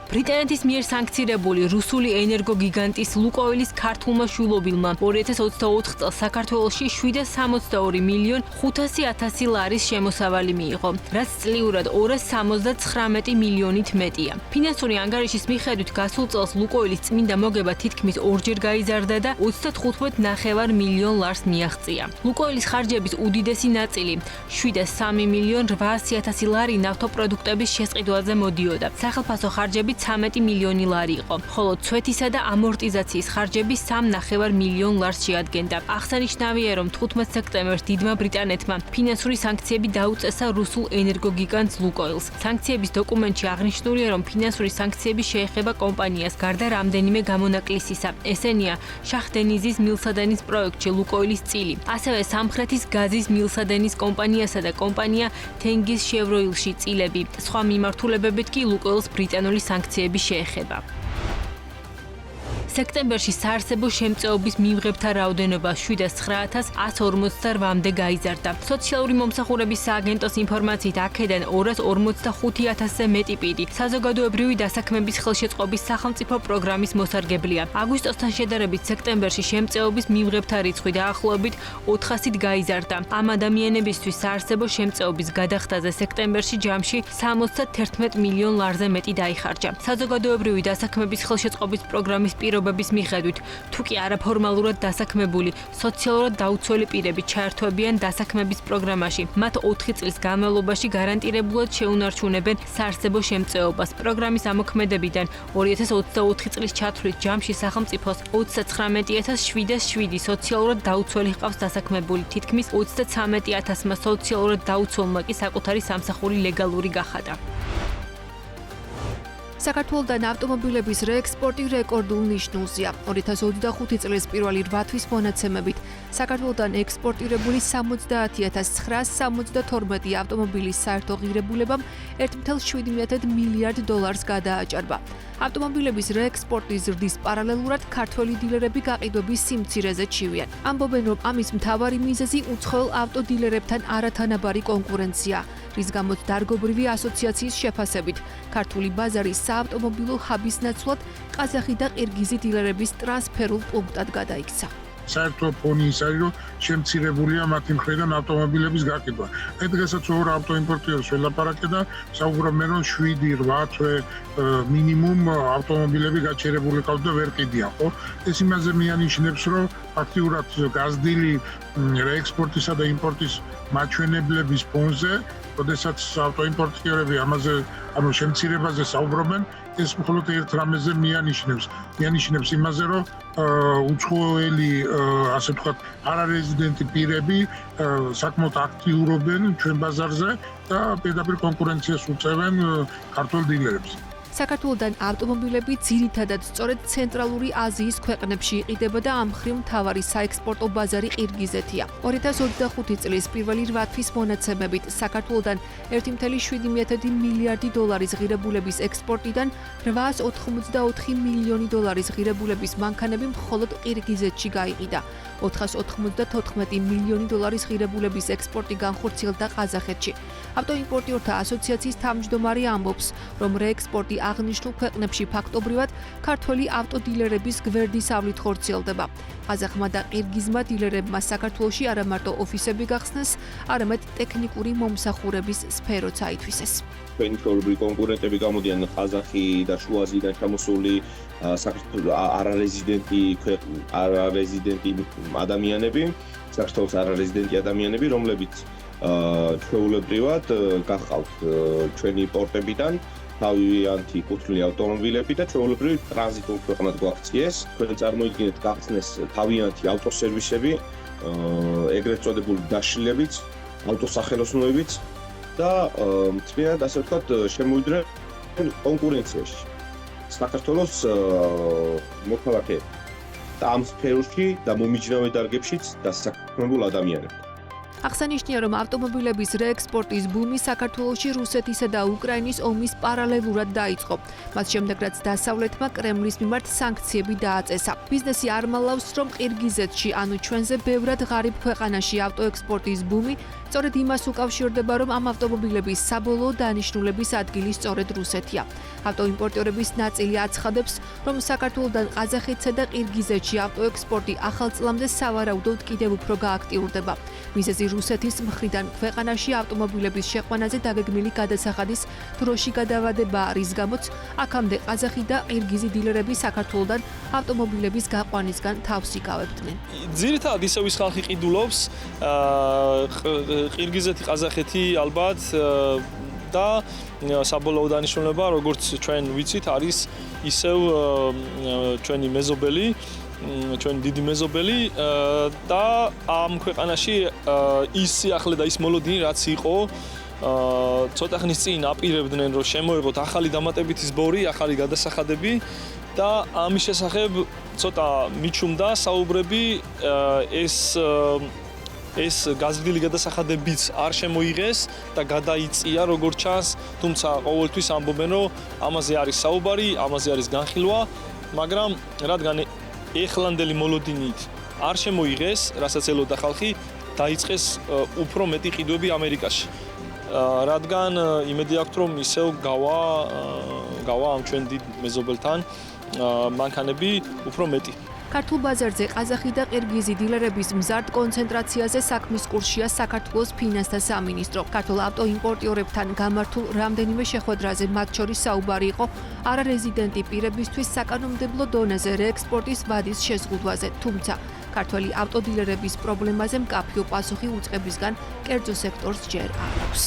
ბრიტანეთის მიერ სანქცირებული რუსული ენერგოგიგანტის ლუკოილის ქართულმა შვილობილმა 2024 წელს საქართველოში 762 მილიონ 500.000 ლარის შემოსავალი მიიღო, რაც წლიურად 279 მილიონით მეტია. ფინანსური ანგარიშის მიხედვით გასულ წელს ლუკოილის წმინდა მოგება თითქმის ორჯერ გაიზარდა და 35.9 მილიონ ლარს მიაღწია. ლუკოილის ხარჯების უდიდესი ნაწილი 703 მილიონ 800.000 ლარი ნავთობპროდუქტების შესყიდვაზე მოდიოდა. სახელმწიფო ხარჯები 13 მილიონი ლარი იყო, ხოლო ცვეთისა და ამორტიზაციის ხარჯები 3.9 მილიონ ლარს შეადგენდა. აღსანიშნავია, რომ 15 სექტემბერს დიდმა ბრიტანეთმა ფინანსური სანქციები დაუწესა რუსულ ენერგოგიგანტს ლუკოილს. სანქციების დოკუმენტში აღნიშნულია, რომ ფინანსური სანქციები შეეხება კომპანიას გარდა რამდენიმე გამონაკლისისა. ესენია შაჰ-დენიზის მილსადენის პროექტში ლუკოილის წილი, ასევე სამხრეთის გაზის მილსადენის კომპანიასა და კომპანია თენგიზ შევროილში წილები. სხვა მიმართულებებით კი ლუკოილს ბრიტანული სანქციები შეეხება. სექტემბერში საარსებო შემწეობის მიმღებთა რაოდენობა 79148-მდე გაიზარდა. სოციალური მომსახურების სააგენტოს ინფორმაციით, აქედან 245,000-ზე მეტი პირი საზოგადოებრივი დასაქმების ხელშეწყობის სახელმწიფო პროგრამის მოსარგებლია. აგვისტოსთან შედარებით სექტემბერში შემწეობის მიმღებთა რიცხვი დაახლოებით 400-ით გაიზარდა. ამ ადამიანებისთვის საარსებო შემწეობის გადახდაზე სექტემბერში ჯამში 71 მილიონ ლარზე მეტი დაიხარჯა. საზოგადოებრივი დასაქმების ხელშეწყობის პროგრამის პირობების მიხედვით, თუ კი არაფორმალურად დასაქმებული სოციალურად დაუცველი პირები ჩაერთვებიან დასაქმების პროგრამაში, მათ 4 წლის განმავლობაში გარანტირებულად შეუნარჩუნებენ საარსებო შემწეობას. პროგრამის ამოქმედებიდან 2024 წლის ჩათვლით ჯამში სახელმწიფოს 39,707 სოციალურად დაუცველი ჰყავს დასაქმებული, თითქმის 33,000-მა სოციალურად დაუცველმა კი საკუთარი სამსახური ლეგალური გახადა. საქართველოდან ავტომობილების რეექსპორტი რეკორდულ ნიშნულზეა. 2025 წლის პირველი 8 თვის მონაცემებით საქართველოდან ექსპორტირებული 70,972 ავტომობილის საერთო ღირებულებამ 1,7 მილიარდ დოლარს გადააჭარბა. ავტომობილების რეექსპორტის ზრდის პარალელურად ქართველი დილერები გაყიდვების სიმცირეზე ჩივიან. ამბობენ, რომ ამის მთავარი მიზეზი უცხოელ ავტოდილერებთან არათანაბარი კონკურენცია, რის გამოც დარგობრივი ასოციაციის შეფასებით ქართული ბაზარი საავტომობილო ჰაბის ნაცვლად ყაზახი და ყირგიზი დილერების ტრანსფერულ პუნქტად გადაიქცა. საერთო ფონი ის არის, რომ შემცირებულია მათი მხრიდან ავტომობილების გაკიდვა. დღესაც ორ ავტოიმპორტიორს ველაპარაკე და საუბრობენ, რომ 7-8 თვე მინიმუმ ავტომობილები გაჩერებული ყავთ და ვერ ყიდიან, ხო? ეს იმაზე მიანიშნებს, რომ ფაქტიურად გაზრდილი რეექსპორტისა და იმპორტის მაჩვენებლების ფონზე, როდესაც ავტოიმპორტიორები ამაზე, ანუ შემცირებაზე საუბრობენ, ეს მხოლოდ ერთ რამეზე მიანიშნებს იმაზე, რომ უცხოელი, ასე ვთქვათ, არარეზიდენტი პირები საკმაოდ აქტიურობენ ჩვენ ბაზარზე და პირდაპირ კონკურენციას უწევენ ქართულ დილერებს. საქართველოდან ავტომობილები ძირითადად სწორედ ცენტრალური აზიის ქვეყნებში იყიდება და ამ მხრივ მთავარი საექსპორტო ბაზარი ყირგიზეთია. 2025 წლის პირველი 8 თვის მონაცემებით საქართველოდან 1,7 მილიარდი დოლარის ღირებულების ექსპორტიდან 884 მილიონი დოლარის ღირებულების მანქანები მხოლოდ ყირგიზეთში გაიყიდა. 494 მილიონი დოლარის ღირებულების ექსპორტი განხორციელდა ყაზახეთში. ავტოიმპორტიორთა ასოციაციის თავმჯდომარე ამბობს, რომ რეექსპორტი აღნიშნულ ქვეყნებში ფაქტობრივად ქართველი ავტოდილერების გვერდისავლით ხორციელდება. ყაზახმა და ყირგიზმა დილერებმა საქართველოში არა მარტო ოფისები გახსნეს, არამედ ტექნიკური მომსახურების სფეროც აითვისეს. ჩვენი ჩვეულებრივი კონკურენტები გამოდიან ყაზახი და შუა აზიიდან ჩამოსული საქართველოს არარეზიდენტი ადამიანები, საქართველოს არარეზიდენტი ადამიანები, რომლებიც ჩვეულებრივად გახავთ ჩვენი პორტებიდან თავიანთი კუთვნილი ავტომობილები და ჩვეულებრივი ტრანზიტულ ქვეყნად გვაქციეს. თქვენ წარმოიდგინეთ გახსნეს თავიანთი ავტოსერვისები, ეგრეთ წოდებული დაშლილებიც, ავტოსახელოსნოებიც და მთლიანად ასე ვთქვათ შემოვიდნენ კონკურენციაში. საქართველოს მოქალაქეები და ამ სფეროში და მომიჯნავე დარგებშიც დასაქმებულ ადამიანებთან. აღსანიშნია, რომ ავტომობილების რეექსპორტის ბუმი საქართველოში რუსეთისა და უკრაინის ომის პარალელურად დაიწყო. მას შემდეგ, რაც დასავლეთმა კრემლის მიმართ სანქციები დააწესა. ბიზნესი არ მალავს, რომ ყირგიზეთში, ანუ ჩვენზე ბევრად ღარიბ ქვეყანაში ავტოექსპორტის ბუმი სწორედ იმას უკავშირდება, რომ ამ ავტომობილების საბოლოო დანიშნულების ადგილი სწორედ რუსეთია. ავტოიმპორტიორების ნაწილი აცხადებს, რომ საქართველოდან ყაზახეთსა და ყირგიზეთში ავტოექსპორტი ახალ წლამდე სავარაუდოდ კიდევ უფრო გააქტიურდება. მიზეზი რუსეთის მხრიდან ქვეყანაში ავტომობილების შეყვანაზე დაგეგმილი გადასახადის დროში გადავადებაა, რის გამოც აქამდე ყაზახი და ყირგიზი დილერები საქართველოდან ავტომობილების გაყვანისგან თავს იკავებდნენ. ძირითადად ისევ ის ხალხი ყიდულობს, ყირგიზეთი, ყაზახეთი ალბათ და საბოლოო დანიშნულება, როგორც ჩვენ ვიცით, არის ისევ ჩვენი მეზობელი, ჩვენი დიდი მეზობელი და ამ ქვეყანაში ის სიახლე და ის მოლოდინი, რაც იყო ცოტა ხნის წინ აპირებდნენ, რომ შემოეღოთ ახალი დამატებითი სბორი, ახალი გადასახადები და ამის შესახებ ცოტა მიჩუმდა საუბრები ეს გაზრდილი გადასახადებიც არ შემოიღეს და გადაიწია როგორც ჩანს, თუმცა ყოველთვის ამბობენ, რომ ამაზე არის საუბარი, ამაზე არის განხილვა, მაგრამ რადგან ეხლანდელი მოლოდინით არ შემოიღეს, რასაც ელოდა ხალხი, დაიწყეს უფრო მეტი ყიდვები ამერიკაში. რადგან იმედი აქვს, რომ ისევ გავა ამ ჩვენ დიდ მეზობელთან მანქანები უფრო მეტი. ქართულ ბაზარზე ყაზახი და ყირგიზი დილერების მზარდ კონცენტრაციაზე საქმის კურსშია საქართველოს ფინანსთა სამინისტრო. ქართულ ავტოიმპორტიორებთან გამართულ რამდენიმე შეხვედრაზე მათ შორის საუბარი იყო არარეზიდენტი პირებისთვის საკანონმდებლო დონეზე რეექსპორტის ვადის შეზღუდვაზე, თუმცა ქართველი ავტოდილერების პრობლემაზე მკაფიო პასუხი უწყებისგან კერძო სექტორს ჯერ არ აქვს.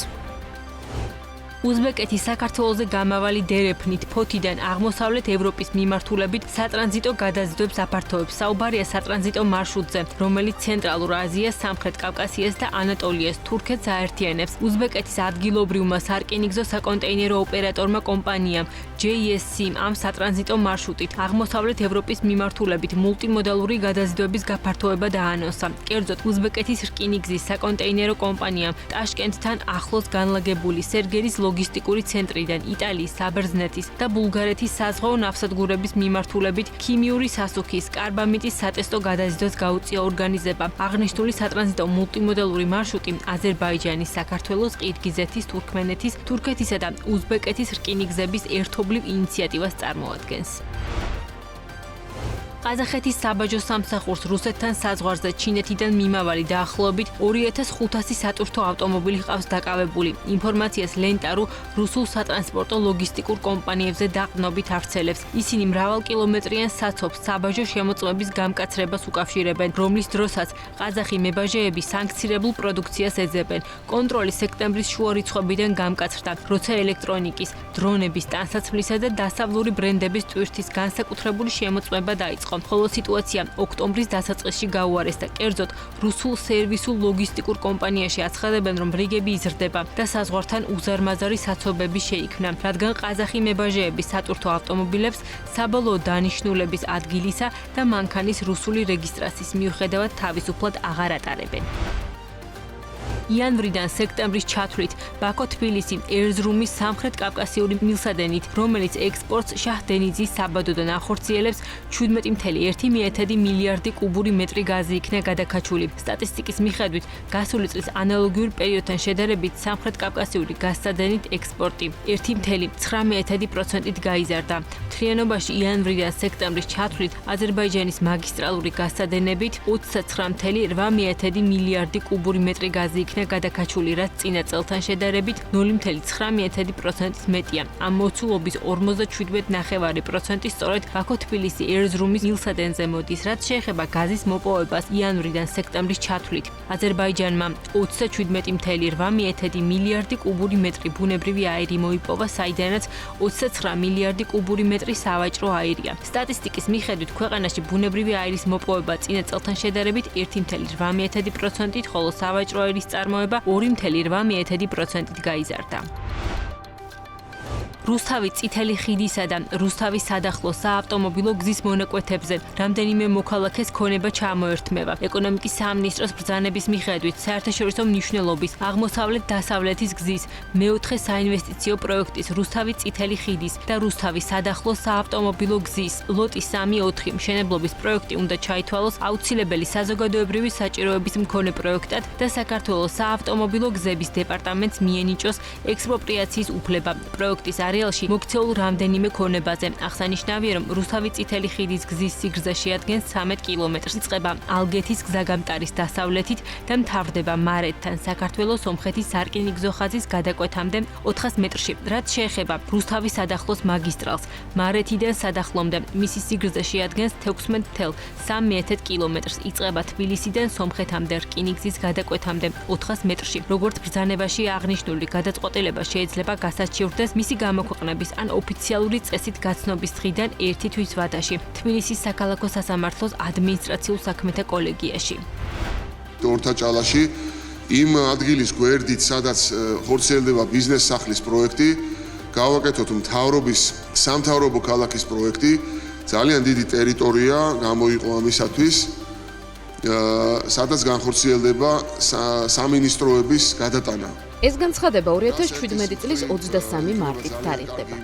უზბეკეთის საქართველოზე გამავალი დერეფნით ფოთიდან აღმოსავლეთ ევროპის მიმართულებით სატრანზიტო გადაზიდვებს აფართოვებს. საუბარია სატრანზიტო მარშრუტზე, რომელიც ცენტრალურ აზიას, სამხრეთ კავკასიას და ანატოლიას თურქეთს აერთიანებს. უზბეკეთის ადგილობრივმა სარკინიგზო საკონტეინერო ოპერატორმა კომპანიამ JSC ამ სატრანზიტო მარშრუტით აღმოსავლეთ ევროპის მიმართულებით მულტიმოდალური გადაზიდვების გაფართოება დაანონსა. კერძოდ, უზბეკეთის რკინიგზის საკონტეინერო კომპანიამ ტაშკენტთან ახლოს განლაგებული სერგერის ლოგისტიკური ცენტრიდან იტალიის საბერძნეთის და ბულგარეთის საზღვაო ნავსადგურების მიმართულებით ქიმიური სასუქის, კარბამიტის სატესტო გადაზიდვას გაუწია ორგანიზება. აღნიშნული სატრანზიტო მულტიმოდალური მარშრუტი აზერბაიჯანის, საქართველოს, ყირგიზეთის, თურქმენეთის, თურქეთისა და უზბეკეთის რკინიგზების ერთობლივ ინიციატივას წარმოადგენს. ყაზახეთის საბაჟო სამსახურს რუსეთთან საზღვარზე ჩინეთიდან მიმავალი დაახლოებით 2500 სატვირთო ავტომობილი ჰყავს დაკავებული. ინფორმაციას ლენტარუ რუსულ სატრანსპორტო ლოგისტიკურ კომპანიებზე დაყრდნობით ავრცელებს. ისინი მრავალკილომეტრიან საცობს საბაჟო შემოწმების გამკაცრებას უკავშირებენ, რომლის დროსაც ყაზახი მებაჟეები სანქცირებულ პროდუქციას ეძებენ. კონტროლი სექტემბრის შუა რიცხვებიდან გამკაცრდა, როცა ელექტრონიკის, დრონების, ტანსაცმლისა და დასავლური ბრენდების ტვირთის განსაკუთრებული შემოწმება დაიწყო. ხოლო სიტუაცია ოქტომბრის დასაწყისში გაუარესდა. კერძოდ, რუსულ სერვისულ ლოგისტიკურ კომპანიაში აცხადებენ, რომ რიგები იზრდება და საზღვართან უზარმაზარი საცობები შეიქმნა, რადგან ყაზახი მებაჟეები სატვირთო ავტომობილებს საბოლოო დანიშნულების ადგილისა და მანქანის რუსული რეგისტრაციის მიუხედავად თავისუფლად აღარ ატარებენ. იანვრიდან სექტემბრის ჩათვლით ბაქო-თბილისი ერზრუმის სამხრეთ კავკასიური მილსადენით, რომელიც ექსპორტს შაჰდენიძის საბადოდან ახორციელებს 17.1 მილიარდი კუბური მეტრი გაზი იქნა გადაქაჩული. სტატისტიკის მიხედვით, გასული წლის ანალოგიურ პერიოდთან შედარებით სამხრეთ კავკასიური გაზსადენით ექსპორტი 1.19%-ით გაიზარდა. მთლიანობაში იანვრიდან სექტემბრის ჩათვლით აზერბაიჯანის მაგისტრალური გაზსადენებით 29.8 მილიარდი კუბური მეტრი გაზი იქნა გადაქაჩული, რაც წინა წელთან შედარებით 0.9%-ით მეტია. ამ მოცულობის 57.9% სწორედ ბაქო-თბილისი ერზრუმის მილსადენზე მოდის, რაც შეეხება გაზის მოპოვებას იანვრიდან სექტემბრის ჩათვლით. აზერბაიჯანმა 27.8 მილიარდი კუბური მეტრი ბუნებრივი აირი მოიპოვა, საიდანაც 29 მილიარდი კუბური მეტრი სავაჭრო აირია. სტატისტიკის მიხედვით, ქვეყანაში ბუნებრივი აირის მოპოვება წინა წელთან შედარებით 1.8%-ით, ხოლო სავაჭრო აირის წარმოება 2.8%-ით გაიზარდა. რუსთავი წითელი ხიდისა და რუსთავის სადახლოს საავტომობილო გზის მონაკვეთებზე რამდენიმე მოქალაქეს ქონება ჩამოერთმევა. ეკონომიკის სამინისტროს ბრძანების მიხედვით საერთაშორისო მნიშვნელობის აღმოსავლეთ-დასავლეთის გზის მეოთხე საინვესტიციო პროექტის რუსთავის წითელი ხიდის და რუსთავის სადახლოს საავტომობილო გზის ლოტი 3-4 მშენებლობის პროექტი უნდა ჩაითვალოს აუცილებელი საზოგადოებრივი საჭიროების მქონე პროექტად და საქართველოს საავტომობილო გზების დეპარტამენტს მიენიჭოს ექსპროპრიაციის უფლება პროექტის არეალში მოქცეულ რამდენიმე ქონებაზე. აღსანიშნავია, რომ რუსთავის წითელი ხიდის გზის სიგრძე შეადგენს 13 კილომეტრს. იწყება ალგეთის გზაგამტარის დასავლეთით და მთავრდება მარეთთან საქართველოს სომხეთის სარკინიგზო ხაზის გადაკვეთამდე 400 მეტრში. რაც შეეხება რუსთავის სადახლოს მაგისტრალს, მარეთიდან სადახლომდე მისი სიგრძე შეადგენს 16,3 კილომეტრს. იწყება თბილისიდან სომხეთამდე რკინიგზის გადაკვეთამდე 400 მეტრში. როგორც ბრძანებაში აღნიშნული გადაწყვეტილება შეიძლება გასაჩივრდეს მისი გამოქვეყნების ან ოფიციალური წესით გაცნობის დღიდან 1 თვის ვადაში თბილისის საქალაქო სასამართლოს ადმინისტრაციულ საქმეთა კოლეგიაში. ორთაჭალაში იმ ადგილის გვერდით, სადაც ხორციელდება ბიზნეს სახლის პროექტი, გავაკეთოთ მთავრობის სამთავრობო ქალაქის პროექტი, ძალიან დიდი ტერიტორია გამოიყო ამისათვის, სადაც განხორციელდება სამინისტროების გადატანა. ეს განცხადება 2017 წლის 23 მარტით თარიღდება.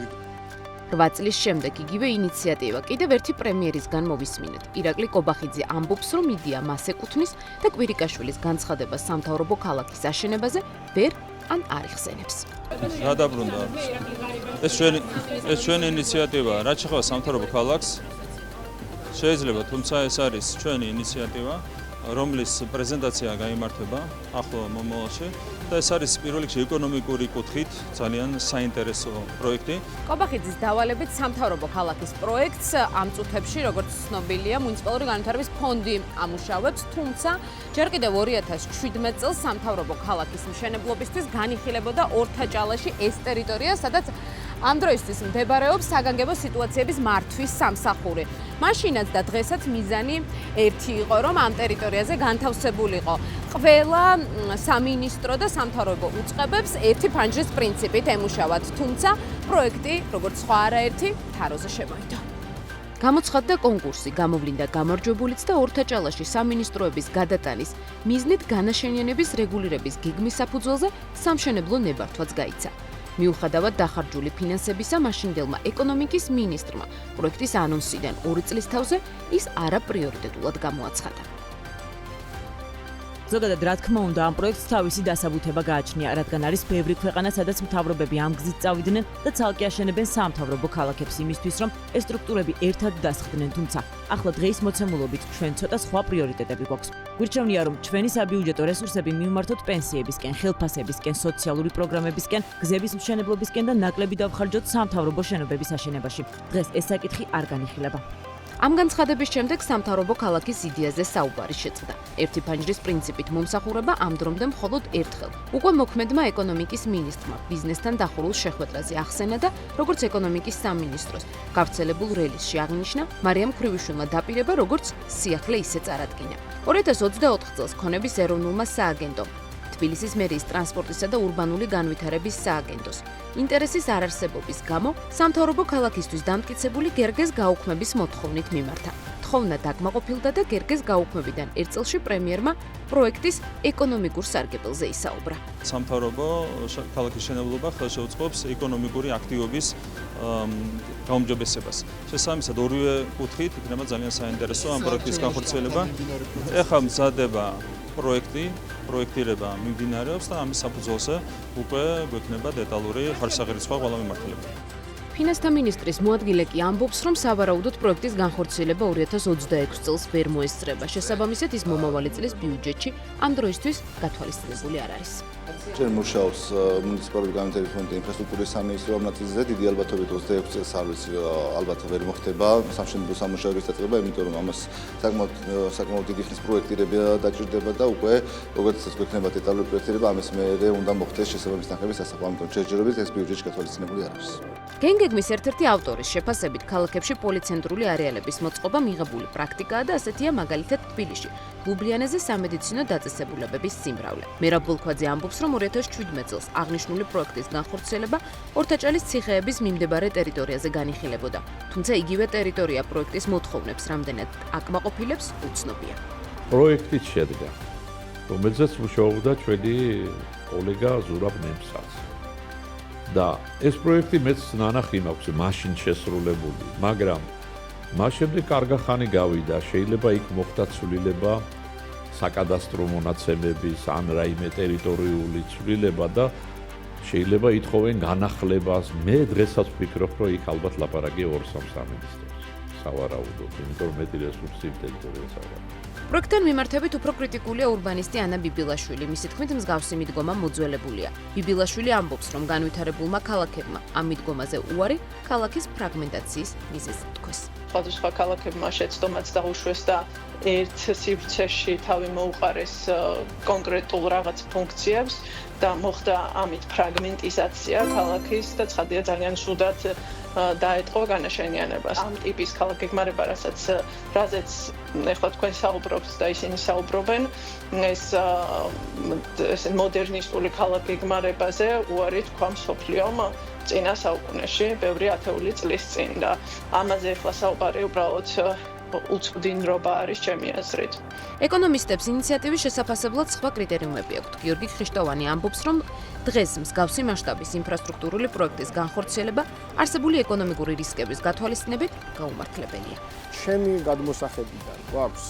8 წლის შემდეგ იგივე ინიციატივა კიდევ ერთი პრემიერისგან მოვისმინეთ. ირაკლი კობახიძე ამბობს, რომ იდეა მას ეკუთვნის და კვირიკაშვილის განცხადება სამთავრობო ქალაქის აშენებაზე ვერ ან არ იხსენებს. რა დაბრუნდა? ეს ჩვენი ინიციატივაა. რაც შეეხება სამთავრობო ქალაქს, შეიძლება, თუმცა ეს არის ჩვენი ინიციატივა, რომლის პრეზენტაცია გაიმართება ახლო მომავალში და ეს არის პირველ რიგში ეკონომიკური კუთხით ძალიან საინტერესო პროექტი. კობახიძის დავალებით სამთავრობო ქალაქის პროექტს ამ წუთებში, როგორც ცნობილია, მუნიციპალური განვითარების ფონდი ამუშავებს, თუმცა ჯერ კიდევ 2017 წელს სამთავრობო ქალაქის მშენებლობისთვის განიხილებოდა ორთაჭალაში ეს ტერიტორია, სადაც ამ დროისთვის მდებარეობს საგანგებო სიტუაციების მართვის სამსახური. მაშინაც და დღესაც მიზანი ერთი იყო, რომ ამ ტერიტორიაზე განთავსებულიყო ყველა სამინისტრო და სამთავრობო უწყებებს ერთი ფანჯრის პრინციპით ემუშავათ, თუმცა პროექტი, როგორც სხვა არაერთი, თაროზე შემოიდო. გამოცხადდა კონკურსი, გამოვლინდა გამარჯვებულიც და ორთაჭალაში სამინისტროების გადატანის მიზნით განაშენიანების რეგულირების გეგმის საფუძველზე სამშენებლო ნებართვაც გაიცა. მიუხედავად დახარჯული ფინანსებისა, მაშინდელმა ეკონომიკის მინისტრმა პროექტის ანონსიდან 2 წლის თავზე ის არაპრიორიტეტულად გამოაცხადა. ზოგადად, რა თქმა უნდა, ამ პროექტს თავისი დასაბუთება გააჩნია, რადგან არის ბევრი ქვეყანა, სადაც მთავრობები ამ გზით წავიდნენ და ცალკე აშენებენ სამთავრობო ქალაქებს იმისთვის, რომ ეს სტრუქტურები ერთად დასხდნენ, თუმცა ახლა დღეის მოცემულობით ჩვენ ცოტა სხვა პრიორიტეტები გვაქვს. გვირჩევნია, რომ ჩვენი საბიუჯეტო რესურსები მივმართოთ პენსიებისკენ, ხელფასებისკენ, სოციალური პროგრამებისკენ, გზების მშენებლობისკენ და ნაკლები დავხარჯოთ სამთავრობო შენობების აშენებაში. დღეს ეს საკითხი არ განიხილება. ამ განცხადების შემდეგ სამთავრობო ქალაქის იდეაზე საუბარი შეწყდა. ერთი ფანჯრის პრინციპით მომსახურება ამ დრომდე მხოლოდ ერთხელ. უკვე მოქმედმა ეკონომიკის მინისტრმა ბიზნესთან დახურულ შეხვედრაზე ახსენა და როგორც ეკონომიკის სამინისტროს გავრცელებულ რელიზში აღნიშნა, მარიამ ქრივიშვილმა დაპირება როგორც სიახლე ისე წარადგინა. 2024 წელს ქონების ეროვნულმა სააგენტომ თბილისის მერიის ტრანსპორტისა და ურბანული განვითარების სააგენტოს ინტერესის არარსებობის გამო სამთავრობო ქალაქისთვის დამტკიცებული გერგეს გაუქმების მოთხოვნით მიმართა. თხოვნა დაკმაყოფილდა და გერგეს გაუქმებიდან 1 წელში პრემიერმა პროექტის ეკონომიკურ სარგებელზე ისაუბრა. სამთავრობო ქალაქის შენებლობა ხელშეუწყობს ეკონომიკური აქტივობის გაუმჯობესებას. შესაბამისად, ორივე კუთხით იქნება ძალიან საინტერესო ამ პროექტის განხორციელება. ეხლა მზადდება პროექტირება მიმდინარეობს და ამის საფუძველზე უკვე გვექნება დეტალური ხარჯსაღირიცხვა ყველა მიმართულებით. ფინანსთა მინისტრის მოადგილე კი ამბობს, რომ სავარაუდოდ პროექტის განხორციელება 2026 წელს ვერ მოესწრება. შესაბამისად, ის მომავალი წლის ბიუჯეტში ამ დროისთვის გათვალისწინებული არ არის. ჩვენ მუშაობს მუნიციპალური განვითარების ფონდი ინფრასტრუქტურის სამინისტრო ამ ნაწილზე, დიდი ალბათობით 26 წელს ალბათ ვერ მოხდება სამშენებლო სამუშაოების დაწყება, იმიტომ რომ ამას საკმაოდ დიდი ხნის პროექტირება დაჭირდება და უკვე როდესაც გვექნება დეტალური პროექტირება, ამის მერე უნდა მოხდეს შესაბამის თანხების დასაყრდენო. ამიტომ შეჯერებით ეს ბიუჯეტში გათვალისწინებული არ არის. გენგეგმის ერთ-ერთი ავტორის შეფასებით, ქალაქებში პოლიცენტრული არეალების მოწყობა მიღებული პრაქტიკაა და ასეთია მაგალითად თბილისში, ლუბლიანეზე სამედიცინო დაწესებულებების სიმრავლე. მერაბ ბოლქვაძე ამბობს, რომ 2017 წელს აღნიშნული პროექტის განხორციელება ორთაჭალის ციხეების მიმდებარე ტერიტორიაზე განიხილებოდა, თუმცა იგივე ტერიტორია პროექტის მოთხოვნებს რამდენად აკმაყოფილებს უცნობია. პროექტით შედგა, რომელზეც მუშაობდა ჩვენი კოლეგა ზურაბ ნემსაც. და ეს პროექტი მეც ნანახი მაქვს მაშინ შესრულებული, მაგრამ მას შემდეგ კარგა ხანი გავიდა, შეიძლება იქ მოხდა ცვლილება საკადასტრო მონაცემების ან რაიმე ტერიტორიული ცვლილება და შეიძლება ითხოვენ განახლებას. მე დღესაც ვფიქრობ, რომ იქ ალბათ ლაპარაკი 2-3 სამინისტროს. სავარაუდოდ, იმიტომ რომ მეტი რესურსი ტერიტორიას არ აქვს. პროექტთან მიმართებით უფრო კრიტიკულია ურბანისტი ანა ბიბილაშვილი. მისი თქმით, მსგავსი მიდგომა მოძველებულია. ბიბილაშვილი ამბობს, რომ განვითარებულმა ქალაქებმა ამ მიდგომაზე უარი ქალაქის ფრაგმენტაციის მიზეზი თქვეს. სხვადასხვა ქალაქებმა შეცდომაც დაუშვეს და ერთ სივრცეში თავი მოუყარეს კონკრეტულ რაღაც ფუნქციებს და მოხდა ამით ფრაგმენტიზაცია ქალაქის და ცხადია ძალიან შუდად დაეთყო განაშენიანებას. ამ ტიპის ქალაქგეგმარება, რაზეც ეხლა თქვენ საუბრობთ და ისინი საუბრობენ, ეს მოდერნისტული ქალაქგეგმარებაზე უარი თქვა მსოფლიომ წინა საუკუნეში, ბევრი ათეული წლის წინ და ამაზე ეხლა საუბარი უბრალოდ უცვდინრობა არის ჩემი აზრით. ეკონომისტებს ინიციატივის შესაფასებლად სხვა კრიტერიუმები აქვთ. გიორგი ხრიშტოვანი ამბობს, რომ დღეს მსგავსი მასშტაბის ინფრასტრუქტურული პროექტის განხორციელება არსებული ეკონომიკური რისკების გათვალისწინებით გაუმართლებელია. ჩემი გადმოსახედიდან გვაქვს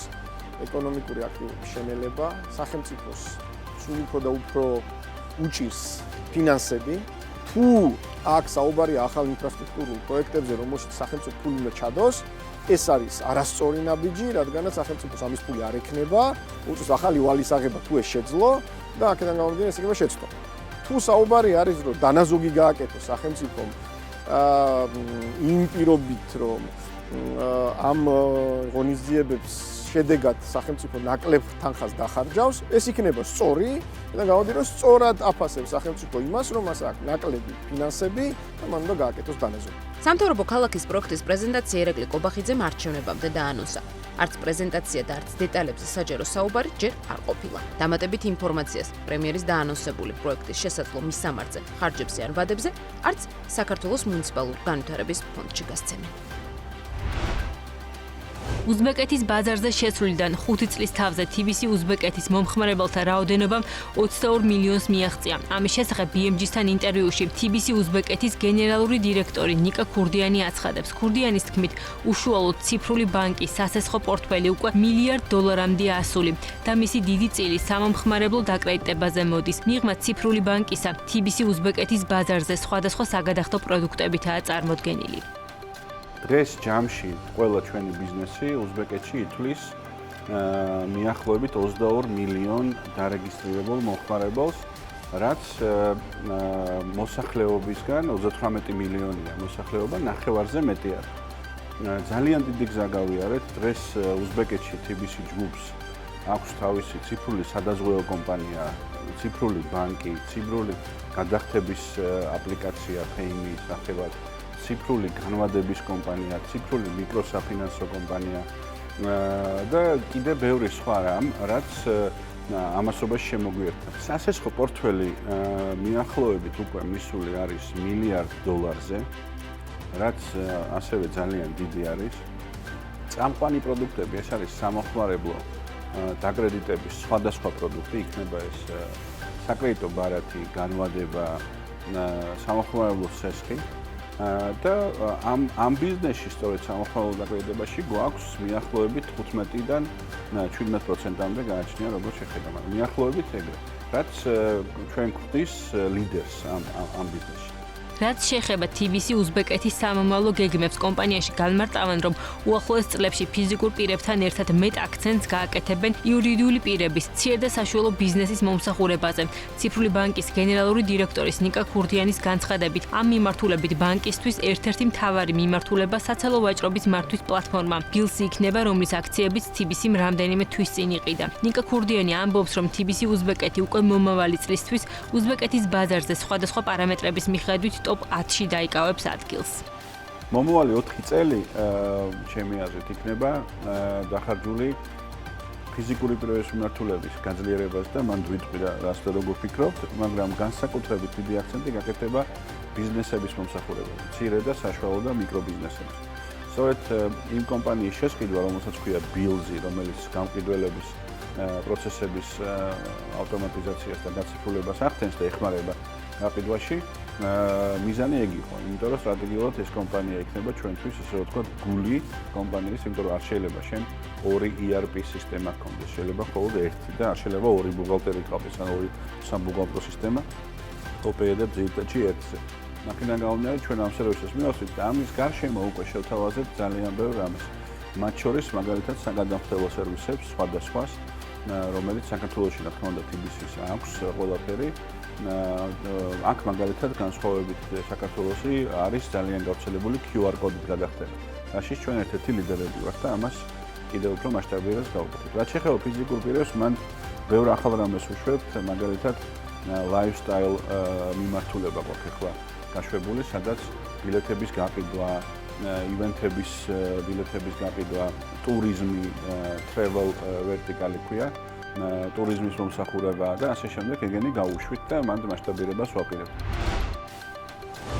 ეკონომიკური აქტივობის შენელება, სახელმწიფოს სულ უფრო და უფრო უჭირს ფინანსები. თუ აქ საუბარია ახალ ინფრასტრუქტურულ პროექტებზე, რომელშიც სახელმწიფო ფული უნდა ჩადოს, ეს არის არასწორი ნაბიჯი, რადგანაც სახელმწიფოს ამის ფული არ ექნება, უწევს ახალი ვალის აღება თუ ეს შეძლო და აქედან გამომდინარე ეს იქნება შეცდომა. თუ საუბარი არის, რომ დანაზოგი გააკეთოს სახელმწიფომ იმ პირობით, რომ ამ ღონისძიებებს შედეგად სახელმწიფო ნაკლებ თანხას დახარჯავს, ეს იქნება სწორი და გამოვიდეს, რომ სწორად აფასებს სახელმწიფო იმას, რომ მას აქვს ნაკლები ფინანსები და მან უნდა გააკეთოს დანაზოგი. სამთავრობო ქალაქის პროექტის პრეზენტაცია ერეკლი კობახიძემ არჩევნებამდე დაანონსა. არც პრეზენტაცია და არც დეტალებზე საჯარო საუბარი ჯერ არ ყოფილა. დამატებით ინფორმაციას პრემიერის დაანონსებული პროექტის შესაძლო მისამართზე, ხარჯებზე ან ვადებზე, არც საქართველოს მუნიციპალური განვითარების ფონდში გასცემენ. უზბეკეთის ბაზარზე შესვლიდან 5 წლის თავზე TBC უზბეკეთის მომხმარებელთა რაოდენობამ 22 მილიონს მიაღწია. ამის შესახებ BMG-სთან ინტერვიუში TBC უზბეკეთის გენერალური დირექტორი ნიკა ქურდიანი აცხადებს. ქურდიანის თქმით, უშუალოდ ციფრული ბანკის სასესხო პორტფელი უკვე $1 მილიარდამდეა ასული და მისი დიდი წილი სამომხმარებლო დაკრედიტებაზე მოდის. მიღმა ციფრული ბანკისა TBC უზბეკეთის ბაზარზე სხვადასხვა საგადახდო პროდუქტებითაა წარმოდგენილი. დღეს ჯამში ყველა ჩვენი ბიზნესი უზბეკეთში ითვლის მიახლოებით 22 მილიონ დარეგისტრირებულ მომხმარებელს, რაც მოსახლეობისგან 38 მილიონია მოსახლეობა ნახევარზე მეტი არის. ძალიან დიდი გზა გავიარეთ. დღეს უზბეკეთში TBC ჯგუფს აქვს თავისი ციფრული სადაზღვევო კომპანია, ციფრული ბანკი, ციფრული გადახდების აპლიკაცია Payme სახელად, ციფრული განვადების კომპანია, ციფრული მიკროსაფინანსო კომპანია და კიდე ბევრი სხვა რამ, რაც ამასობაში შემოგვიერთდა. სასესხო პორტფელი მიახლოებით უკვე მისული არის $1 მილიარდზე, რაც ასევე ძალიან დიდი არის. წამყვანი პროდუქტები, ეს არის სამომხმარებლო დაკრედიტების სხვადასხვა პროდუქტი, იქნება ეს საკრედიტო ბარათი, განვადება, სამომხმარებლო სესხი. და ამ ბიზნესში სწორედ სამომხმარებლო დაკრედიტებაში გვაქვს მიახლოებით 15-დან 17%-მდე გააჩნია როგორც შეხედა, მაგრამ მიახლოებით ეგრე, რაც ჩვენ გვხდის ლიდერს ამ ბიზნესში. რაც შეეხება TBC უზბეკეთის სამომავლო გეგმებს, კომპანიაში განმარტავენ, რომ უახლოეს წლებში ფიზიკურ პირებთან ერთად მეტ აქცენტს გააკეთებენ იურიდიული პირების მცირე და საშუალო ბიზნესის მომსახურებაზე. ციფრული ბანკის გენერალური დირექტორის ნიკა ქურდიანის განცხადებით, ამ მიმართულებით ბანკისთვის ერთ-ერთი მთავარი მიმართულება საცალო ვაჭრობის მართვის პლატფორმა BILS იქნება, რომლის აქციებიც TBC-მ რამდენიმე თვის წინ იყიდა. ნიკა ქურდიანი ამბობს, რომ TBC უზბეკეთი უკვე მომავალი წლისთვის უზბეკეთის ბაზარზე სხვადასხვა პარამეტრების მიხედვით ტოპ 10-ში დაიკავებს ადგილს. მომავალი 4 წელი ჩემი აზრით იქნება დახარჯული ფიზიკური პირების მიმართულების გაძლიერებას და მან ვიტყვი რას და როგორ ფიქრობთ, მაგრამ განსაკუთრებით დიდი აქცენტი გაკეთება ბიზნესების მომსახურებაზე, მცირე და საშუალო და მიკრო ბიზნესებზე. სწორედ იმ კომპანიის შესყიდვა, რომელსაც ქვია ბილზი, რომელიც გამყიდველების პროცესების ავტომატიზაციას და გაციფრულებას ახდენს და ეხმარება გაყიდვაში, მიზანი ეგ იყო, იმიტომ რომ სტრატეგიულად ეს კომპანია იქნება ჩვენთვის, ასე ვთქვათ, გული კომპანიის, იმიტომ რომ არ შეიძლება შენ ორი ERP სისტემა გქონდეს, შეიძლება მხოლოდ ერთი და არ შეიძლება ორი ბუღალტერი გყავდეს, ან ორი საბუღალტრო სისტემა ოპერირებს ძირითადში ერთზე. მაქედან გამომდინარე ჩვენ ამ სერვისებს მივახცევთ და ამის გარშემო უკვე შევთავაზებთ ძალიან ბევრ რამეს. მათ შორის მაგალითად საგადამხდელო სერვისებს სხვადასხვას, რომელიც საქართველოში რა თქმა უნდა TBC-ს აქვს ყველაფერი. აქ მაგალითად განსხვავებით საქართველოსი არის ძალიან გავრცელებული QR კოდით გადახდება. რაშიც ჩვენ ერთ-ერთი ლიდერები ვართ და ამას კიდევ უფრო მასშტაბირებას გავუკეთებთ. რაც შეეხება ფიზიკურ პირებს, მან ბევრ ახალ რამეს უშვებთ, მაგალითად lifestyle მიმართულება გვაქვს ახლა გაშვებული, სადაც ბილეთების გაყიდვა, ივენთების ბილეთების გაყიდვა, ტურიზმი, travel vertical-ი ქვია, ტურიზმის მომსახურება და ასე შემდეგ ეგენი გავუშვით და მანდ მასშტაბირებას ვაპირებთ.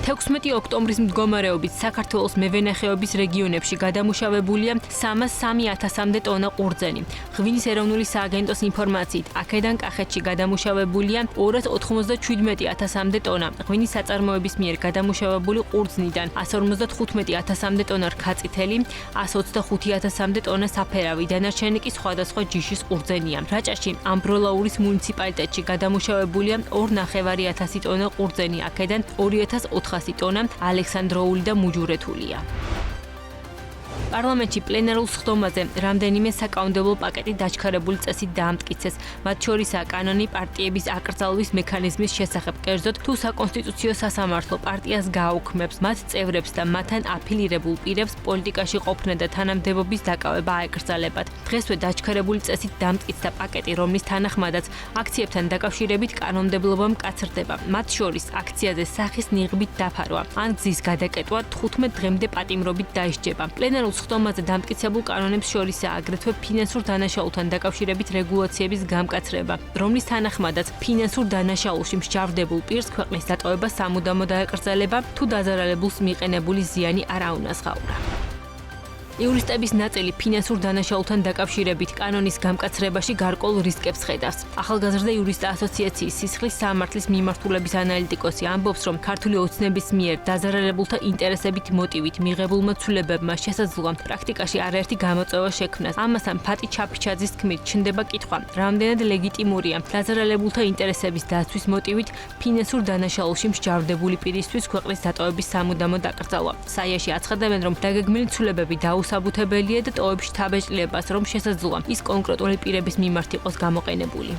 16 ოქტომბრის მდგომარეობით საქართველოს მევენახეობის რეგიონებში გადამუშავებულია 303.000-მდე ტონა ყურძენი. ღვინის ეროვნული სააგენტოს ინფორმაციით, აქედან კახეთში გადამუშავებულია 297.000-მდე ტონა. ღვინის საწარმოების მიერ გადამუშავებული ყურძნიდან 155.000-მდე ტონა რქაწითელი, 125.000-მდე ტონა საფერავი, დანარჩენი კი სხვადასხვა ჯიშის ყურძენია. რაჭაში ამბროლაურის მუნიციპალიტეტში გადამუშავებულია 2.500 ტონა ყურძენი, აქედან 2.400 ტონა ალექსანდროული და მუჯურეთულია. პარლამენტში პლენარულ სხდომაზე რამდენიმე საკანონმდებლო პაკეტი დაჩქარებული წესით დაამტკიცეს. მათ შორისაა კანონი პარტიების აკრძალვის მექანიზმის შესახებ, კერძოდ თუ საკონსტიტუციო სასამართლო პარტიას გააუქმებს მათ წევრებს და მათთან აფილირებულ პირებს პოლიტიკაში ყოფნა და თანამდებობის დაკავება აეკრძალებათ. დღესვე დაჩქარებული წესით დაამტკიცდა პაკეტი, რომლის თანახმადაც აქციებთან დაკავშირებით კანონმდებლობა მკაცრდება. მათ შორის აქციაზე სახის ნიღბით დაფარვა ან გზის გადაკეტვა 15 დღემდე პატიმრობით დაისჯება. პლენარულ სხდომაზე დამტკიცებულ კანონებს შორისაა აგრეთვე ფინანსურ დანაშაულთან დაკავშირებით რეგულაციების გამკაცრება, რომლის თანახმადაც ფინანსურ დანაშაულში მსჯავრდებულ პირს ქვეყნის დატოვება სამუდამო დაეკრძალება, თუ დაზარალებულს მიყენებული ზიანი არ აუნაზღაურა. იურისტების ნაწილი ფინანსურ დანაშაულთან დაკავშირებით კანონის გამკაცრებაში გარკვეულ რისკებს ხედავს. ახალგაზრდა იურისტთა ასოციაციის სისხლის სამართლის მიმართულების ანალიტიკოსი ამბობს, რომ ქართული ოცნების მიერ დაზარალებულთა ინტერესებით მოტივით მიღებულმა ცვლილებებმა შესაძლოა პრაქტიკაში არაერთი გამოწვევა შექმნას. ამასთან ფატი ჩაფიჩაძის თქმით ჩნდება კითხვა, რამდენად ლეგიტიმურია დაზარალებულთა ინტერესების დაცვის მოტივით ფინანსურ დანაშაულში მსჯავრდებული პირისთვის ქვეყნის დატოვების სამუდამო დაკრძალვა. საიაში აცხადებენ, რომ დაგეგმილი ცვლილებები საუბუთებელია და ტოვებს შთაბეჭდილებას, რომ შესაძლოა ის კონკრეტული პირების მიმართ იყოს გამოყენებული.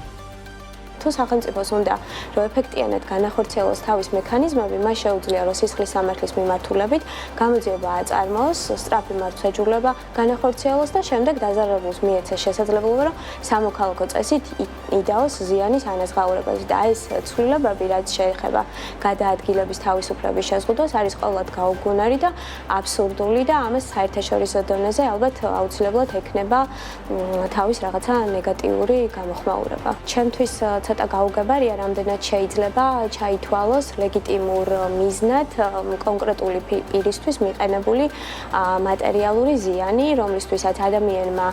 თუ სახელმწიფოს უნდა რომ ეფექტიანად განახორციელოს თავის მექანიზმები, მას შეუძლია რომ სისხლის სამართლის მიმართულებით გამოძიება აწარმოოს, სწრაფი მართლმსაჯულება განახორციელოს და შემდეგ დაზარალებულს მიეცეს შესაძლებლობა, რომ სამოქალაქო წესით იდაოს ზიანის ანაზღაურებაზე და ეს ცვლილებები, რაც შეეხება გადაადგილების თავისუფლების შეზღუდვას, არის ყოველად გაუგუნარი და აბსურდული და ამას საერთაშორისო დონეზე ალბათ აუცილებლად ექნება თავის რაღაცა ნეგატიური გამოხმაურება. ჩემთვის ცოტა გაუგებარია, რამდენად შეიძლება ჩაითვალოს ლეგიტიმურ მიზნად კონკრეტული პირისთვის მიყენებული მატერიალური ზიანი, რომლისთვისაც ადამიანმა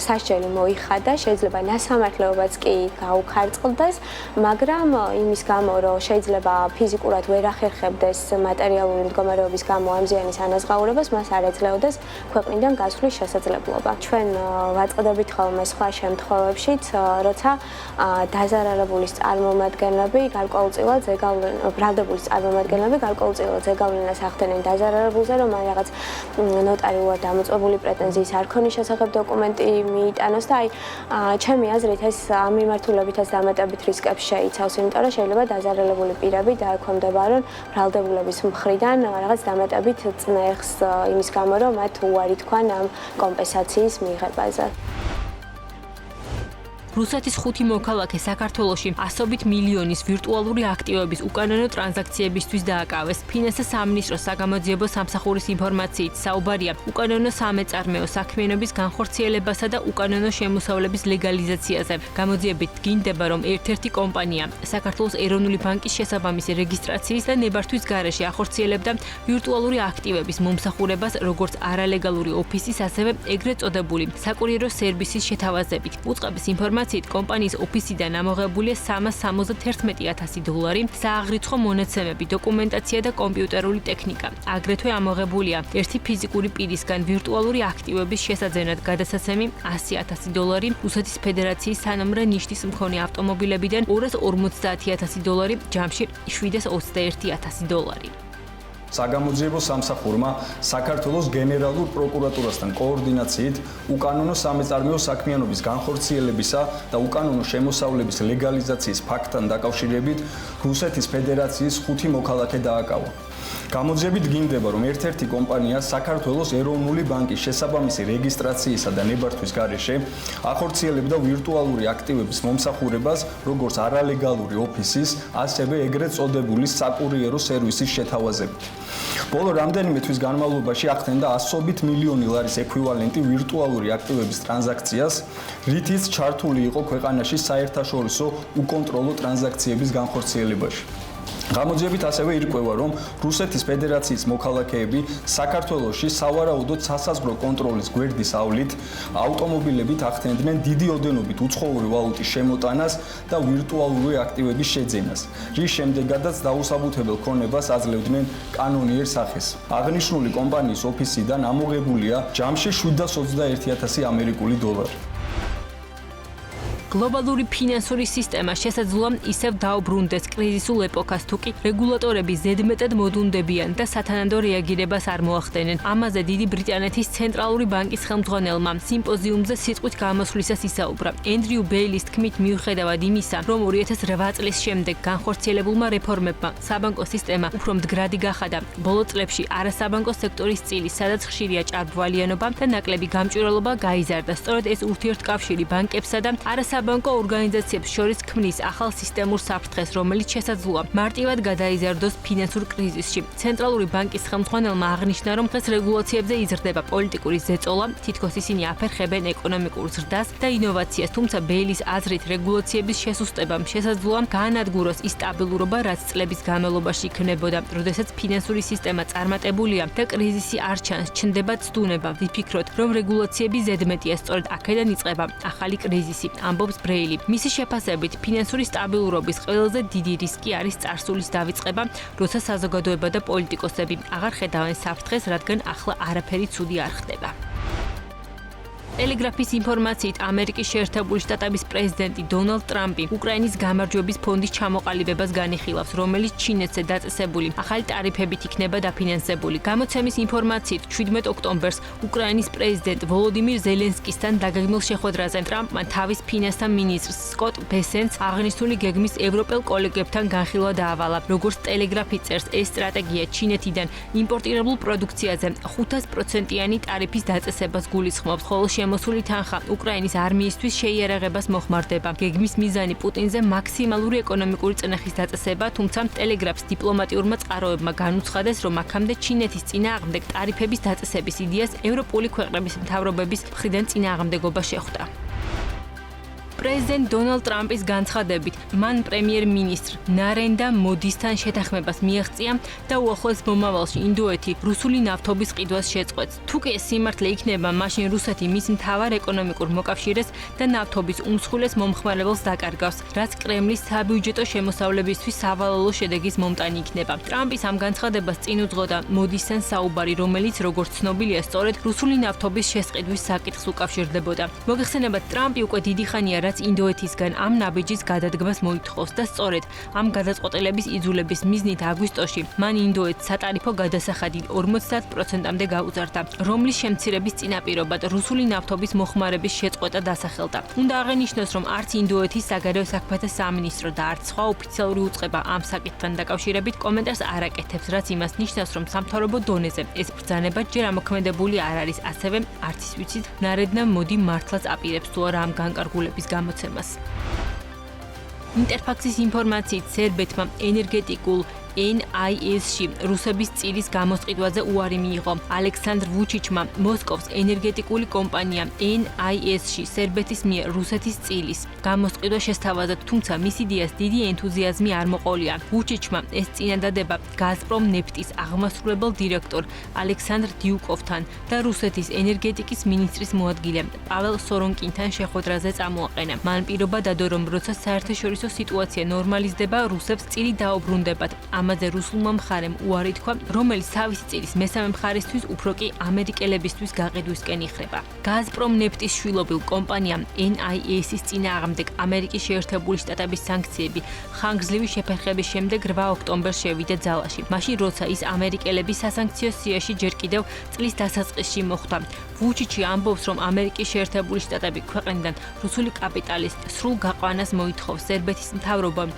სასჯელი მოიხადა, შეიძლება ნასამართლეობაც კი გაუქარწყლდეს, მაგრამ იმის გამო, რომ შეიძლება ფიზიკურად ვერ ახერხებდეს მატერიალური მდგომარეობის გამო ამ ზიანის ანაზღაურებას, მას არ ეძლეოდეს ქვეყნიდან გასვლის შესაძლებლობა. ჩვენ ვაწყდებით ხოლმე სხვა შემთხვევებშიც, როცა დაზარალებულის წარმომადგენლები გარკვეულწილად ბრალდებულის წარმომადგენლები გარკვეულწილად ზეგავლენას ახდენენ დაზარალებულზე, რომ მან რაღაც ნოტარიულად დამოწმებული პრეტენზიის არქონის შესახებ დოკუმენტი მიიტანოს და ჩემი აზრით ეს ამ მიმართულებითაც დამატებით რისკებს შეიცავს, იმიტომ რომ შეიძლება დაზარალებული პირები დაექვემდებარონ ბრალდებულების მხრიდან რაღაც დამატებით წნეხს იმის გამო, რომ მათ უარი თქვან ამ კომპენსაციის მიღებაზე. რუსეთის 5 მოქალაქე საქართველოში ასობით მილიონის ვირტუალური აქტივების უკანონო ტრანზაქციებისთვის დააკავეს. ფინანსთა სამინისტროს საგამოძიებო სამსახურის ინფორმაციით საუბარია უკანონო სამეწარმეო საქმიანობის განხორციელებასა და უკანონო შემოსავლების ლეგალიზაციაზე. გამოძიებით დგინდება, რომ ერთ-ერთი კომპანია საქართველოს ეროვნული ბანკის შესაბამისი რეგისტრაციის და ნებართვის გარეშე ახორციელებდა ვირტუალური აქტივების მომსახურებას, როგორც არალეგალური ოფისის, ასევე ეგრეთ წოდებული საკურიერო სერვისის შეთავაზებით. უწყების ინფორმაციით კომპანიის ოფისიდან ამოღებულია $371,000, სააღრიცხვო მონაცემები, დოკუმენტაცია და კომპიუტერული ტექნიკა. აგრეთვე ამოღებულია ერთი ფიზიკური პირისგან ვირტუალური აქტივების შესაძენად გადასაცემი $100,000, რუსეთის ფედერაციის სანომრე ნიშნის მქონე ავტომობილებიდან $250,000, ჯამში $721,000. საგამოძიებო სამსახურმა საქართველოს გენერალურ პროკურატურასთან კოორდინაციით უკანონო სამეწარმეო საქმიანობის განხორციელებისა და უკანონო შემოსავლების ლეგალიზაციის ფაქტთან დაკავშირებით რუსეთის ფედერაციის 5 მოქალაქე დააკავა. გამოძიებით დგინდება, რომ ერთ-ერთი კომპანია საქართველოს ეროვნული ბანკის შესაბამისი რეგისტრაციისა და ნებართვის გარეშე ახორციელებდა ვირტუალური აქტივების მომსახურებას, როგორც არალეგალური ოფისის, ასევე ეგრეთ წოდებული საკურიერო სერვისის შეთავაზებით. ბოლო რამდენიმე თვის განმავლობაში ახდენდა ასობით მილიონი ლარის ექვივალენტი ვირტუალური აქტივების ტრანზაქციას, რითიც ჩართული იყო ქვეყანაში საერთაშორისო უკონტროლო ტრანზაქციების განხორციელებაში. გამოძიებით ასევე ირკვევა, რომ რუსეთის ფედერაციის მოქალაქეები საქართველოში სავარაუდოდ სასაზღვრო კონტროლის გვერდის ავლით ავტომობილებით ახდენდნენ დიდი ოდენობით უცხოური ვალუტის შემოტანას და ვირტუალური აქტივების შეძენას, რის შემდეგაც დაუსაბუთებელ ქონებას აძლევდნენ კანონიერ სახეს. აღნიშნული კომპანიის ოფისიდან ამოღებულია ჯამში $721,000 ამერიკული დოლარი. გლობალური ფინანსური სისტემა შესაძლოა ისევ დაუბრუნდეს კრიზისულ ეპოქას, თუკი რეგულატორები ზედმეტად მოდუნდებიან და სათანადო რეაგირებას არ მოახდენენ. ამაზე დიდი ბრიტანეთის ცენტრალური ბანკის ხელმძღვანელმა სიმპოზიუმზე სიტყვით გამოსვლისას ისაუბრა. ენდრიუ ბეილის თქმით, მიუხედავად იმისა, რომ 2008 წლის შემდეგ განხორციელებულმა რეფორმებმა საბანკო სისტემა უფრო მდგრადი გახადა, ბოლო წლებში არასაბანკო სექტორის წილი, სადაც ხშირია ჭარბვალიანობა და ნაკლები გამჭვირვალობა გაიზარდა. სწორედ ეს ურთიერთკავშირი ბანკებსა და საბანკო ორგანიზაციებს შორის ქმნის ახალ სისტემურ საფრთხეს, რომელიც შესაძლოა მარტივად გადაიზარდოს ფინანსურ კრიზისში. ცენტრალური ბანკის ხელმძღვანელმა აღნიშნა, რომ დღეს რეგულაციებზე იზრდება პოლიტიკური ზეწოლა, თითქოს ისინი აფერხებენ ეკონომიკურ ზრდას და ინოვაციას, თუმცა ბეილის აზრით რეგულაციების შესუსტებამ შესაძლოა გაანადგუროს ის სტაბილურობა, რაც წლების განმავლობაში იქნებოდა, როდესაც ფინანსური სისტემა წარმატებულია და კრიზისი არ ჩანს, ჩნდება ცდუნება. ვიფიქროთ, რომ რეგულაციები ზედმეტია, სწორედ აქედან იწყება ახალი კრიზისი. ამბობს ბრეილი. მისი შეფასებით, ფინანსური სტაბილურობის ყველაზე დიდი რისკი არის წარსულის დავიწყება, როცა საზოგადოება და პოლიტიკოსები აღარ ხედავენ საფრთხეს, რადგან ახლა არაფერი ცუდი არ ხდება. ტელეგრაფის ინფორმაციით, ამერიკის შეერთებული შტატების პრეზიდენტი დონალდ ტრამპი უკრაინის გამარჯვების ფონდის ჩამოყალიბებას განიხილავს, რომელიც ჩინეთზე დაწესებული ახალი ტარიფებით იქნება დაფინანსებული. გამოცემის ინფორმაციით, 17 ოქტომბერს უკრაინის პრეზიდენტ ვოლოდიმირ ზელენსკისთან დაგეგმილ შეხვედრაზე ტრამპმა თავის ფინანსთა მინისტრს სკოტ ბესენს აღნიშნული გეგმის ევროპელ კოლეგებთან განხილვა დაავალა. როგორც ტელეგრაფი წერს, ეს სტრატეგია ჩინეთიდან იმპორტირებულ პროდუქციაზე 500%-იანი ტარიფის დაწესებას გულისხმობს, ხოლო მოსული თანხა უკრაინის არმიისთვის შეიარაღებას მოხმარდება. გეგმის მიზანი პუტინზე მაქსიმალური ეკონომიკური წნეხის დაწესება, თუმცა ტელეგრაფს დიპლომატიურმა წყაროებმა განუცხადეს, რომ აქამდე ჩინეთის წინააღმდეგ ტარიფების დაწესების იდეას ევროპული ქვეყნების მთავრობების მხრიდან წინააღმდეგობა შეხვდა. პრეზიდენტ დონალდ ტრამპის განცხადებით, მან პრემიერ-მინისტრ ნარენდა მოდისთან შეთანხმებას მიაღწია და უახლოეს მომავალში ინდოეთი რუსული ნავთობის ყიდვას შეწყვეტს. თუ კი ეს სიმართლე იქნება, მაშინ რუსეთი მის მთავარ ეკონომიკურ მოკავშირეს და ნავთობის უმსხვილეს მომხმარებელს დაკარგავს, რაც კრემლის საბიუჯეტო შემოსავლებისთვის სავალალო შედეგის მომტანი იქნება. ტრამპის ამ განცხადებას წინ უძღოდა მოდისთან საუბარი, რომელიც, როგორც ცნობილია, სწორედ რუსული ნავთობის შესყიდვის საკითხს უკავშირდებოდა. მოგეხსენებათ, ტრამპი უკვე დიდი ხანია რაც ინდოეთისგან ამ ნაბიჯის გადადგმას მოითხოვს და სწორედ ამ გადაწყვეტილების იძულების მიზნით აგვისტოში მან ინდოეთს სატარიფო გადასახადი 50%-მდე გაუზარდა, რომლის შემცირების წინაპირობად რუსული ნავთობის მოხმარების შეწყვეტა დასახელდა. უნდა აღენიშნოს, რომ არც ინდოეთის საგარეო საქმეთა სამინისტრო და არც სხვა ოფიციალური უწყება ამ საკითხთან დაკავშირებით კომენტარს არ აკეთებს, რაც იმას ნიშნავს, რომ სამთავრობო დონეზე ეს ბრძანება ჯერ ამოქმედებული არ არის, ასევე არც ის ვიცით, ნარენდა მოდი მართლაც აპირებს თუ არა ამ განკარგულების გამოცემას. ინტერფაქსის ინფორმაციით სერბეთმა ენერგეტიკულ NIS-ში რუსების წილის გამოსყიდვაზე უარი მიიღო. ალექსანდრ ვუჩიჩმა მოსკოვის ენერგეტიკული კომპანია NIS-ში სერბეთის მიერ რუსეთის წილის გამოსყიდვა შესთავაზა, თუმცა მის იდეას დიდი ენთუზიაზმი არ მოყოლია. ვუჩიჩმა ეს წინადადება გაზპრომ ნეფტის აღმასრულებელ დირექტორ ალექსანდრ დიუკოვთან და რუსეთის ენერგეტიკის მინისტრის მოადგილე პაվել სორონკინთან შეხვედრაზე წამოაყენა. მან პირობა დადო, რომ როცა საერთაშორისო სიტუაცია ნორმალიზდება, რუსებს წილი დაუბრუნდებათ. ამაზე რუსულმა მხარემ უარი თქვა, რომელიც თავისი წილის მესამე მხარისთვის უფრო კი ამერიკელებისთვის გაყიდვისკენ იხრება. გაზპრომ ნეფტის შვილობილ კომპანია NIS-ის წინააღმდეგ ამერიკის შეერთებული შტატების სანქციები ხანგრძლივი შეფერხების შემდეგ 8 ოქტომბერს შევიდა ძალაში. მაშინ როცა ის ამერიკელების სასანქციო სიაში ჯერ კიდევ წლის დასაწყისში მოხვდა. ვუჩიჩი ამბობს, რომ ამერიკის შეერთებული შტატები ქვეყნიდან რუსული კაპიტალის სრულ გაყვანას მოითხოვს. სერბეთის მთავრობამ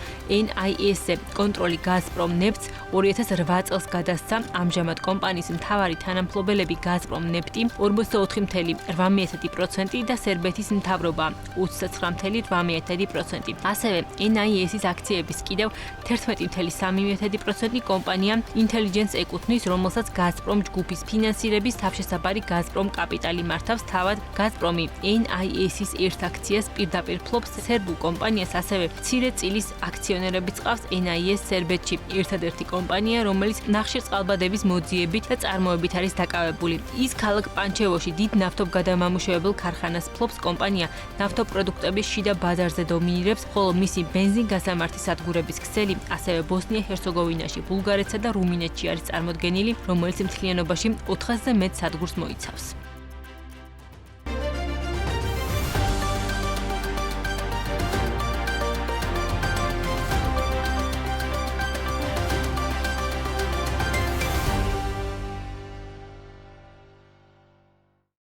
NIS-ზე კონტროლი გაზპრომ ნეფტს 2008 წელს გადასცა. ამჟამად კომპანიის მთავარი თანამფლობელები გაზპრომ ნეფტი 48.8% და სერბეთის მთავრობა 29.8%. ასევე NIS-ის აქციების კიდევ 11.3% კომპანია Intelligence ეკუთვნის, რომელსაც გაზპრომ ჯგუფის ფინანსირების თავშესაფარი გაზპრომ კაპიტალი მართავს. თავად გაზპრომი NIS-ის ერთ აქციას პირდაპირ ფლობს. სერბულ კომპანიას ასევე მცირე წილის აქციონერები წყავს. NIS სერბეთში ერთადერთი კომპანია, რომელიც ნახშირწყალბადების მოძიებით და წარმოებით არის დაკავებული. ის ქალაქ პანჩევოში დიდ ნავთობგადამამუშავებელ ქარხანას ფლობს. კომპანია ნავთობპროდუქტების შიდა ბაზარზე დომინირებს, ხოლო მისი ბენზინ-გასამართი სადგურების ქსელი ასევე ბოსნია-ჰერცეგოვინაში, ბულგარეთსა და რუმინეთში არის წარმოდგენილი, რომელიც მთლიანობაში 400-ზე მეტ სადგურს მოიცავს.